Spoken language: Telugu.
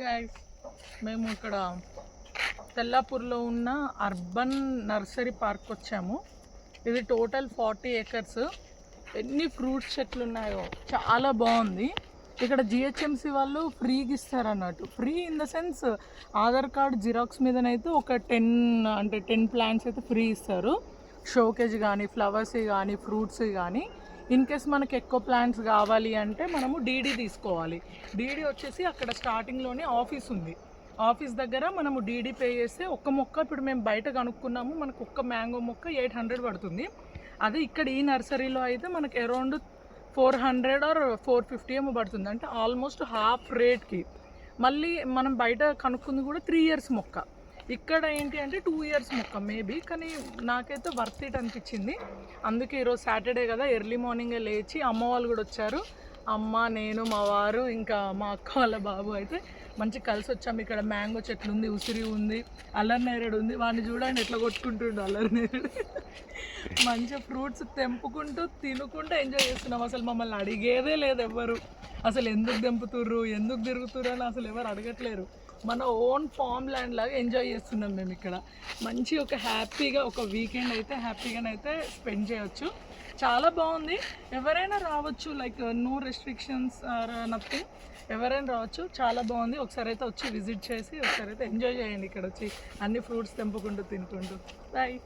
గైస్, మేము ఇక్కడ తెల్లాపూర్లో ఉన్న అర్బన్ నర్సరీ పార్క్ వచ్చాము. ఇది టోటల్ 40 acres. ఎన్ని ఫ్రూట్స్ చెట్లు ఉన్నాయో, చాలా బాగుంది. ఇక్కడ జిహెచ్ఎంసి వాళ్ళు ఫ్రీగా ఇస్తారు అన్నట్టు. Free in the sense Aadhaar card xerox మీదనైతే ఒక 10 ప్లాంట్స్ అయితే ఫ్రీ ఇస్తారు. షోకేజ్ కానీ, ఫ్లవర్స్ కానీ, ఫ్రూట్స్ కానీ. ఇన్ కేస్ మనకి ఎక్కువ ప్లాంట్స్ కావాలి అంటే మనము డీడీ తీసుకోవాలి. డీడీ వచ్చేసి అక్కడ స్టార్టింగ్లోనే ఆఫీస్ ఉంది. ఆఫీస్ దగ్గర మనము డీడీ పే చేస్తే ఒక్క మొక్క, ఇప్పుడు మేము బయట కనుక్కున్నాము, మనకు ఒక్క మ్యాంగో మొక్క 800 పడుతుంది. అదే ఇక్కడ ఈ నర్సరీలో అయితే మనకి అరౌండ్ 400 or 450 ఏమో పడుతుంది. అంటే ఆల్మోస్ట్ హాఫ్ రేట్కి. మళ్ళీ మనం బయట కనుక్కుంది కూడా 3 years మొక్క, ఇక్కడ ఏంటి అంటే 2 years మొక్క మేబీ. కానీ నాకైతే వర్త్ ఇట్ అనిపించింది. అందుకే ఈరోజు సాటర్డే కదా, ఎర్లీ మార్నింగే లేచి అమ్మ వాళ్ళు కూడా వచ్చారు. అమ్మ, నేను, మా వారు, ఇంకా మా అక్క వాళ్ళ బాబు అయితే మంచి కలిసి వచ్చాము. ఇక్కడ మ్యాంగో చెట్లు ఉంది, ఉసిరి ఉంది, అల్లరినేరేడు ఉంది. వాడిని చూడండి ఎట్లా కొట్టుకుంటుండు అల్లరినేరేడు. మంచిగా ఫ్రూట్స్ తెంపుకుంటూ తినుకుంటూ ఎంజాయ్ చేస్తున్నాం. అసలు మమ్మల్ని అడిగేదే లేదు ఎవ్వరు. అసలు ఎందుకు తెంపుతుర్రు, ఎందుకు తిరుగుతుర్రు అని అసలు ఎవరు అడగట్లేరు. మన ఓన్ ఫామ్ ల్యాండ్ లాగా ఎంజాయ్ చేస్తున్నాం మేము ఇక్కడ. మంచి ఒక హ్యాపీగా ఒక వీకెండ్ అయితే హ్యాపీగానైతే స్పెండ్ చేయవచ్చు. చాలా బాగుంది. ఎవరైనా రావచ్చు, like no restrictions or nothing. ఎవరైనా రావచ్చు, చాలా బాగుంది. ఒకసారి అయితే వచ్చి విజిట్ చేసి ఒకసారి అయితే ఎంజాయ్ చేయండి. ఇక్కడ వచ్చి అన్ని ఫ్రూట్స్ తెంపుకుంటూ తినుకుంటూ. బాయ్.